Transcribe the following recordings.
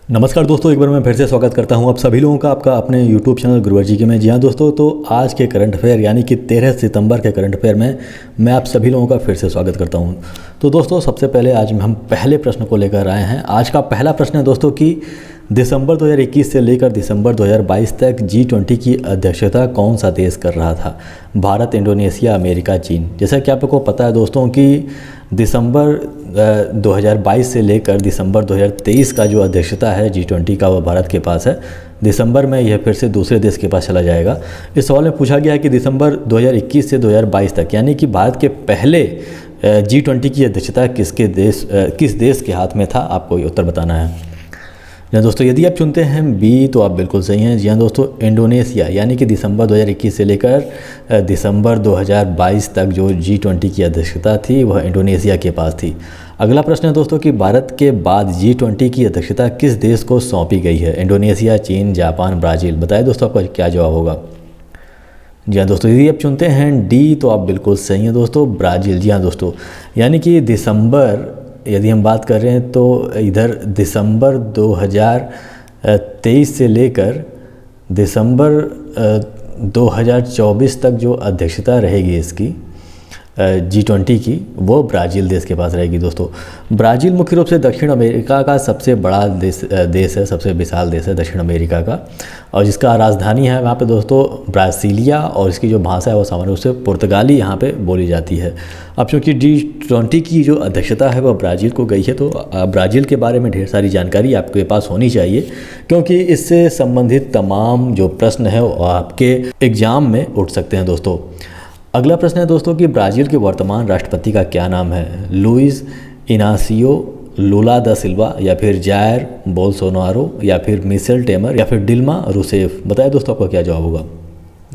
नमस्कार दोस्तों, एक बार मैं फिर से स्वागत करता हूं आप सभी लोगों का आपका अपने YouTube चैनल गुरुवर जी के में। जी हाँ दोस्तों, तो आज के करंट अफेयर यानी कि 13 सितंबर के करंट अफेयर में मैं आप सभी लोगों का फिर से स्वागत करता हूं। तो दोस्तों, सबसे पहले आज हम पहले प्रश्न को लेकर आए हैं। आज का पहला प्रश्न है दोस्तों कि दिसंबर 2021 से लेकर दिसंबर 2022 तक G20 की अध्यक्षता कौन सा देश कर रहा था? भारत, इंडोनेशिया, अमेरिका, चीन। जैसा कि आपको पता है दोस्तों कि दिसंबर 2022 से लेकर दिसंबर 2023 का जो अध्यक्षता है G20 का, वो भारत के पास है। दिसंबर में यह फिर से दूसरे देश के पास चला जाएगा। इस सवाल में पूछा गया है कि दिसंबर 2021 से 2022 तक यानी कि भारत के पहले G20 की अध्यक्षता किस देश के हाथ में था? आपको ये उत्तर बताना है। जी हाँ दोस्तों, यदि आप चुनते हैं बी तो आप बिल्कुल सही हैं। जी हाँ दोस्तों, इंडोनेशिया यानी कि दिसंबर 2021 से लेकर दिसंबर 2022 तक जो G20 की अध्यक्षता थी वह इंडोनेशिया के पास थी। अगला प्रश्न है दोस्तों कि भारत के बाद G20 की अध्यक्षता किस देश को सौंपी गई है? इंडोनेशिया, चीन, जापान, ब्राज़ील। बताइए दोस्तों आपका क्या जवाब होगा। जी हाँ दोस्तों, यदि आप चुनते हैं डी तो आप बिल्कुल सही हैं दोस्तों, ब्राज़ील। जी हाँ दोस्तों, यानी कि दिसंबर, यदि हम बात कर रहे हैं तो इधर दिसंबर 2023 से लेकर दिसंबर 2024 तक जो अध्यक्षता रहेगी इसकी G20 की, वो ब्राज़ील देश के पास रहेगी दोस्तों। ब्राज़ील मुख्य रूप से दक्षिण अमेरिका का सबसे बड़ा देश है, सबसे विशाल देश है दक्षिण अमेरिका का, और जिसका राजधानी है वहाँ पे दोस्तों ब्रासीलिया, और इसकी जो भाषा है वो सामान्य रूप से पुर्तगाली यहाँ पे बोली जाती है। अब चूँकि G20 की जो अध्यक्षता है वह ब्राज़ील को गई है, तो ब्राज़ील के बारे में ढेर सारी जानकारी आपके पास होनी चाहिए, क्योंकि इससे संबंधित तमाम जो प्रश्न है वो आपके एग्ज़ाम में उठ सकते हैं दोस्तों। अगला प्रश्न है दोस्तों कि ब्राज़ील के वर्तमान राष्ट्रपति का क्या नाम है? लुइस इनासियो लुला दा सिल्वा, या फिर जायर बोल्सोनारो, या फिर मिशेल टेमर, या फिर डिल्मा रूसेफ। बताइए दोस्तों आपका क्या जवाब होगा।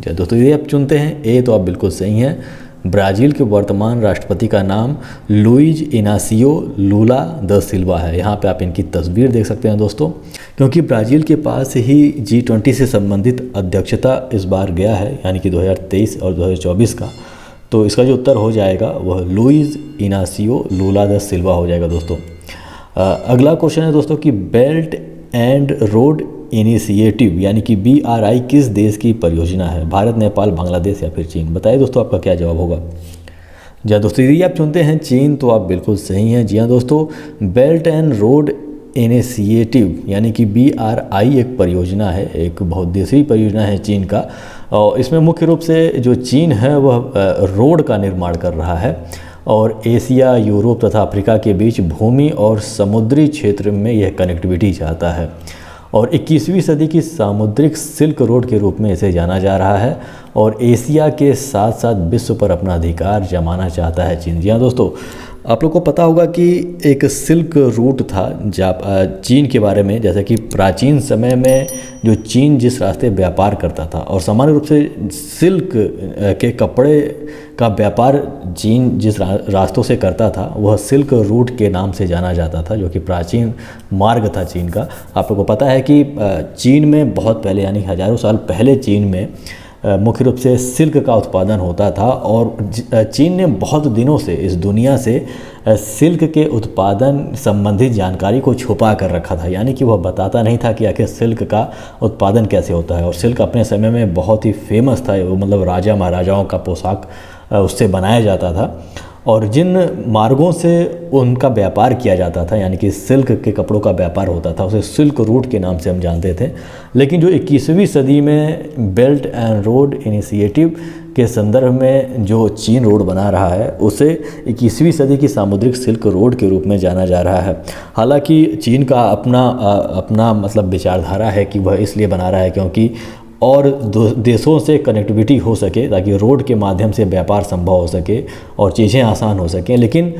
दोस्तों, यदि आप चुनते हैं ए तो आप बिल्कुल सही हैं। ब्राज़ील के वर्तमान राष्ट्रपति का नाम लुइज इनासियो लुला दा सिल्वा है। यहाँ पे आप इनकी तस्वीर देख सकते हैं दोस्तों, क्योंकि ब्राज़ील के पास ही G20 से संबंधित अध्यक्षता इस बार गया है, यानी कि 2023 और 2024 का। तो इसका जो उत्तर हो जाएगा वह लुइज इनासियो लुला दा सिल्वा हो जाएगा दोस्तों। अगला क्वेश्चन है दोस्तों कि बेल्ट एंड रोड इनिशिएटिव यानी कि BRI किस देश की परियोजना है? भारत, नेपाल, बांग्लादेश, या फिर चीन। बताइए दोस्तों आपका क्या जवाब होगा। जी हाँ दोस्तों, यदि आप चुनते हैं चीन तो आप बिल्कुल सही हैं। जी हाँ दोस्तों, बेल्ट एंड रोड इनिशिएटिव यानी कि BRI एक परियोजना है, एक बहुउद्देशीय परियोजना है चीन का, और इसमें मुख्य रूप से जो चीन है वह रोड का निर्माण कर रहा है, और एशिया, यूरोप तथा अफ्रीका के बीच भूमि और समुद्री क्षेत्र में यह कनेक्टिविटी चाहता है, और 21वीं सदी की सामुद्रिक सिल्क रोड के रूप में इसे जाना जा रहा है, और एशिया के साथ साथ विश्व पर अपना अधिकार जमाना चाहता है चीन। जी हाँ दोस्तों, आप लोग को पता होगा कि एक सिल्क रूट था चीन के बारे में, जैसे कि प्राचीन समय में जो चीन जिस रास्ते व्यापार करता था, और सामान्य रूप से सिल्क के कपड़े का व्यापार चीन जिस रास्तों से करता था वह सिल्क रूट के नाम से जाना जाता था, जो कि प्राचीन मार्ग था चीन का। आप लोग को पता है कि चीन में बहुत पहले यानी हज़ारों साल पहले चीन में मुख्य रूप से सिल्क का उत्पादन होता था, और चीन ने बहुत दिनों से इस दुनिया से सिल्क के उत्पादन संबंधित जानकारी को छुपा कर रखा था, यानी कि वह बताता नहीं था कि आखिर सिल्क का उत्पादन कैसे होता है। और सिल्क अपने समय में बहुत ही फेमस था, वो मतलब राजा महाराजाओं का पोशाक उससे बनाया जाता था, और जिन मार्गों से उनका व्यापार किया जाता था यानी कि सिल्क के कपड़ों का व्यापार होता था उसे सिल्क रूट के नाम से हम जानते थे। लेकिन जो 21वीं सदी में बेल्ट एंड रोड इनिशिएटिव के संदर्भ में जो चीन रोड बना रहा है उसे 21वीं सदी की सामुद्रिक सिल्क रोड के रूप में जाना जा रहा है। हालांकि चीन का अपना मतलब विचारधारा है कि वह इसलिए बना रहा है क्योंकि और देशों से कनेक्टिविटी हो सके, ताकि रोड के माध्यम से व्यापार संभव हो सके और चीज़ें आसान हो सकें। लेकिन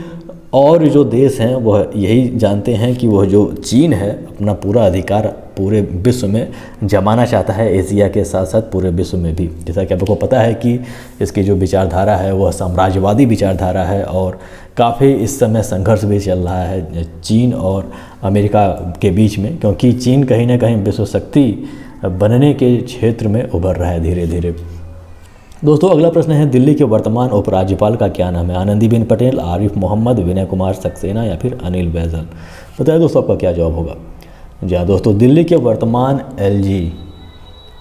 और जो देश हैं वह यही जानते हैं कि वह जो चीन है अपना पूरा अधिकार पूरे विश्व में जमाना चाहता है, एशिया के साथ साथ पूरे विश्व में भी। जैसा कि आपको पता है कि इसकी जो विचारधारा है वह साम्राज्यवादी विचारधारा है, और काफ़ी इस समय संघर्ष भी चल रहा है चीन और अमेरिका के बीच में, क्योंकि चीन कहीं ना कहीं विश्व शक्ति बनने के क्षेत्र में उभर रहा है धीरे धीरे। दोस्तों, अगला प्रश्न है दिल्ली के वर्तमान उपराज्यपाल का क्या नाम है? आनंदीबेन पटेल, आरिफ मोहम्मद, विनय कुमार सक्सेना, या फिर अनिल बैजल। बताइए दोस्तों आपका क्या जवाब होगा। जी हाँ दोस्तों, दिल्ली के वर्तमान एलजी,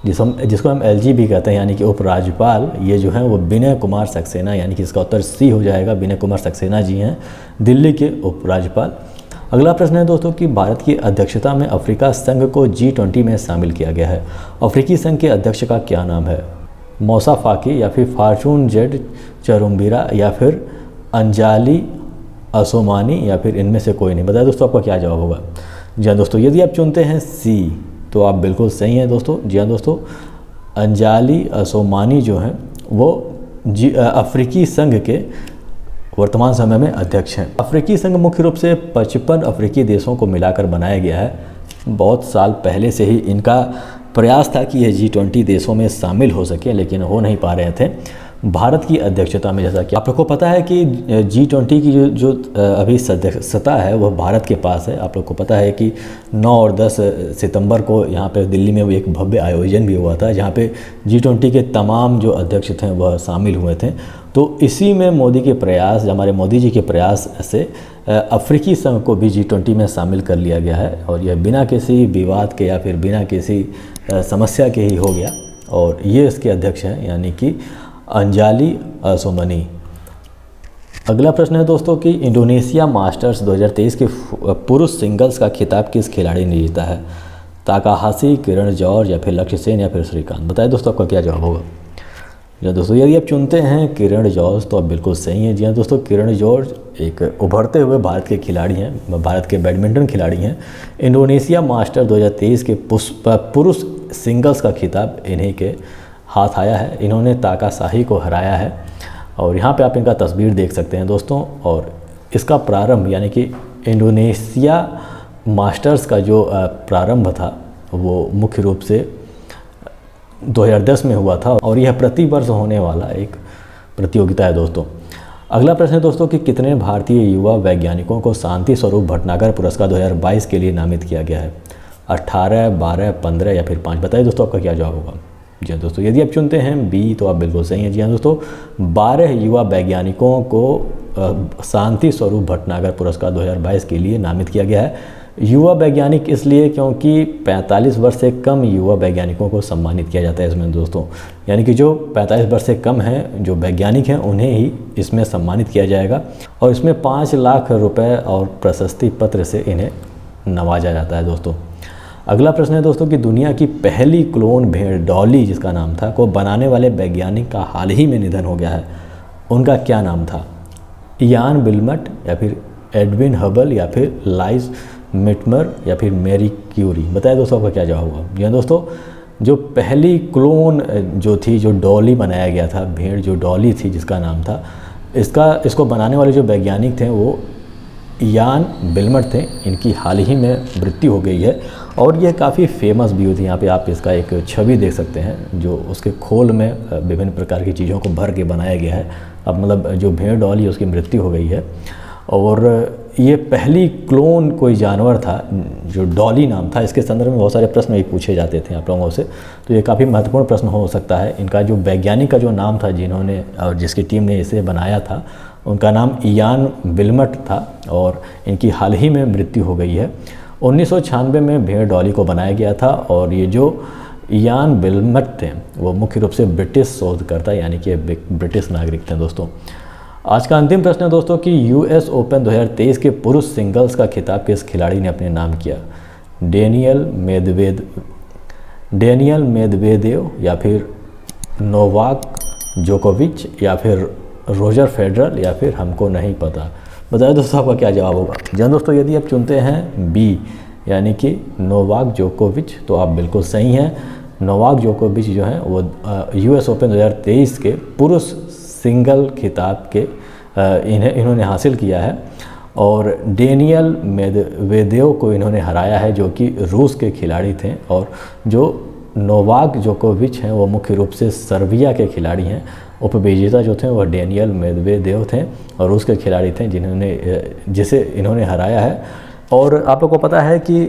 जिसको हम एलजी भी कहते हैं यानी कि उपराज्यपाल, ये जो हैं वो विनय कुमार सक्सेना, यानी कि इसका उत्तर सी हो जाएगा, विनय कुमार सक्सेना जी हैं दिल्ली के उपराज्यपाल। अगला प्रश्न है दोस्तों कि भारत की अध्यक्षता में अफ्रीका संघ को G20 में शामिल किया गया है। अफ्रीकी संघ के अध्यक्ष का क्या नाम है? मौसा फाकी या फिर फार्चून जेड चरुम्बिरा या फिर अंजाली असोमानी या फिर इनमें से कोई नहीं। बताइए दोस्तों आपका क्या जवाब होगा। जी हाँ दोस्तों, यदि आप चुनते हैं सी तो आप बिल्कुल सही हैं दोस्तों। जी हाँ दोस्तों, अंजाली असोमानी जो हैं वो अफ्रीकी संघ के वर्तमान समय में अध्यक्ष हैं। अफ्रीकी संघ मुख्य रूप से 55 अफ्रीकी देशों को मिलाकर बनाया गया है। बहुत साल पहले से ही इनका प्रयास था कि यह G20 देशों में शामिल हो सके, लेकिन हो नहीं पा रहे थे। भारत की अध्यक्षता में, जैसा कि आप लोग को पता है कि G20 की जो अभी सदस्यता है वह भारत के पास है। आप लोग को पता है कि 9 और 10 सितंबर को यहाँ पे दिल्ली में एक भव्य आयोजन भी हुआ था, जहाँ पे G20 के तमाम जो अध्यक्ष थे वह शामिल हुए थे। तो इसी में मोदी के प्रयास, हमारे मोदी जी के प्रयास से अफ्रीकी संघ को भी G20 में शामिल कर लिया गया है, और यह बिना किसी विवाद के या फिर बिना किसी समस्या के ही हो गया, और ये इसके अध्यक्ष हैं यानी कि अंजाली असोमनी। अगला प्रश्न है दोस्तों कि इंडोनेशिया मास्टर्स 2023 के पुरुष सिंगल्स का खिताब किस खिलाड़ी ने जीता है? ताकाहाशी, किरण जॉर्ज या फिर लक्ष्य सेन या फिर श्रीकांत। बताइए दोस्तों आपका क्या जवाब होगा। जी हाँ दोस्तों, यदि आप चुनते हैं किरण जॉर्ज तो आप बिल्कुल सही हैं। जी हाँ दोस्तों, किरण जॉर्ज एक उभरते हुए भारत के खिलाड़ी हैं, भारत के बैडमिंटन खिलाड़ी हैं। इंडोनेशिया मास्टर 2023 के पुरुष सिंगल्स का खिताब इन्हीं के हाथ आया है। इन्होंने ताकाशाही को हराया है, और यहाँ पे आप इनका तस्वीर देख सकते हैं दोस्तों। और इसका प्रारंभ यानी कि इंडोनेशिया मास्टर्स का जो प्रारंभ था वो मुख्य रूप से 2010 में हुआ था, और यह प्रतिवर्ष होने वाला एक प्रतियोगिता है दोस्तों। अगला प्रश्न है दोस्तों कि कितने भारतीय युवा वैज्ञानिकों को शांति स्वरूप भटनागर पुरस्कार 2022 के लिए नामित किया गया है? 18, 12, 15 या फिर 5। बताइए दोस्तों आपका क्या जवाब होगा। जी हाँ दोस्तों, यदि आप चुनते हैं बी तो आप बिल्कुल सही हैं। जी हाँ दोस्तों, 12 युवा वैज्ञानिकों को शांति स्वरूप भटनागर पुरस्कार 2022 के लिए नामित किया गया है। युवा वैज्ञानिक इसलिए क्योंकि 45 वर्ष से कम युवा वैज्ञानिकों को सम्मानित किया जाता है इसमें दोस्तों, यानी कि जो 45 वर्ष से कम हैं जो वैज्ञानिक हैं उन्हें ही इसमें सम्मानित किया जाएगा, और इसमें 5 लाख रुपए और प्रशस्ति पत्र से इन्हें नवाजा जाता है दोस्तों। अगला प्रश्न है दोस्तों कि दुनिया की पहली क्लोन भेड़ डॉली जिसका नाम था को बनाने वाले वैज्ञानिक का हाल ही में निधन हो गया है। उनका क्या नाम था? इयान विल्मट या फिर एडविन हबल या फिर लाइस मिटमर या फिर मैरी क्यूरी। बताइए दोस्तों आपका क्या जवाब होगा। जी हाँ दोस्तों, जो पहली क्लोन जो थी, जो डॉली बनाया गया था, भेड़ जो डॉली थी जिसका नाम था, इसको बनाने वाले जो वैज्ञानिक थे वो इयान विल्मट थे। इनकी हाल ही में मृत्यु हो गई है, और यह काफ़ी फेमस भी हुई थी। यहाँ पे आप इसका एक छवि देख सकते हैं, जो उसके खोल में विभिन्न प्रकार की चीज़ों को भर के बनाया गया है। अब मतलब जो भेड़ डॉली उसकी मृत्यु हो गई है, और ये पहली क्लोन कोई जानवर था जो डॉली नाम था। इसके संदर्भ में बहुत सारे प्रश्न भी पूछे जाते थे आप लोगों से, तो ये काफ़ी महत्वपूर्ण प्रश्न हो सकता है। इनका जो वैज्ञानिक का जो नाम था जिन्होंने और जिसकी टीम ने इसे बनाया था, उनका नाम इयान विल्मट था, और इनकी हाल ही में मृत्यु हो गई है। 1996 में भेड़ डॉली को बनाया गया था, और ये जो इयान विल्मट थे वो मुख्य रूप से ब्रिटिश शोधकर्ता यानी कि ब्रिटिश नागरिक थे दोस्तों। आज का अंतिम प्रश्न है दोस्तों कि US ओपन 2023 के पुरुष सिंगल्स का खिताब किस खिलाड़ी ने अपने नाम किया? डेनियल मेदवेदेव या फिर नोवाक जोकोविच या फिर रोजर फेडरर या फिर हमको नहीं पता। बताइए दोस्तों आपका क्या जवाब होगा। जी दोस्तों, यदि आप चुनते हैं बी यानी कि नोवाक जोकोविच तो आप बिल्कुल सही हैं। नोवाक जोकोविच जो हैं वो US ओपन 2023 के पुरुष सिंगल खिताब के इन्होंने हासिल किया है, और डेनियल मेदवेदेव को इन्होंने हराया है जो कि रूस के खिलाड़ी थे, और जो नोवाक जोकोविच हैं वो मुख्य रूप से सर्बिया के खिलाड़ी हैं। उपविजेता जो थे वह डेनियल मेदवेदेव थे और रूस के खिलाड़ी थे जिसे इन्होंने हराया है। और आप लोगों को पता है कि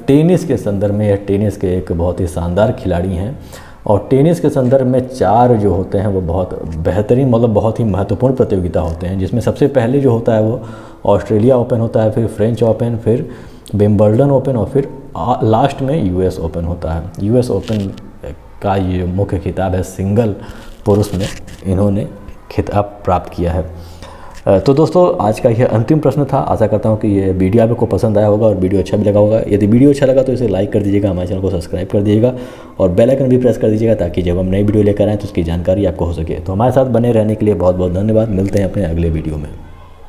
टेनिस के संदर्भ में, यह टेनिस के एक बहुत ही शानदार खिलाड़ी हैं, और टेनिस के संदर्भ में 4 जो होते हैं वो बहुत बेहतरीन, मतलब बहुत ही महत्वपूर्ण प्रतियोगिता होते हैं, जिसमें सबसे पहले जो होता है वो ऑस्ट्रेलिया ओपन होता है, फिर फ्रेंच ओपन, फिर विंबलडन ओपन और फिर लास्ट में यूएस ओपन होता है। यूएस ओपन का ये मुख्य खिताब है, सिंगल पुरुष में इन्होंने खिताब प्राप्त किया है। तो दोस्तों आज का यह अंतिम प्रश्न था। आशा करता हूँ कि ये वीडियो आपको पसंद आया होगा और वीडियो अच्छा भी लगा होगा। यदि वीडियो अच्छा लगा तो इसे लाइक कर दीजिएगा, हमारे चैनल को सब्सक्राइब कर दीजिएगा और बेल आइकन भी प्रेस कर दीजिएगा ताकि जब हम नई वीडियो लेकर आएँ तो उसकी जानकारी आपको हो सके। तो हमारे साथ बने रहने के लिए बहुत बहुत धन्यवाद। मिलते हैं अपने अगले वीडियो में।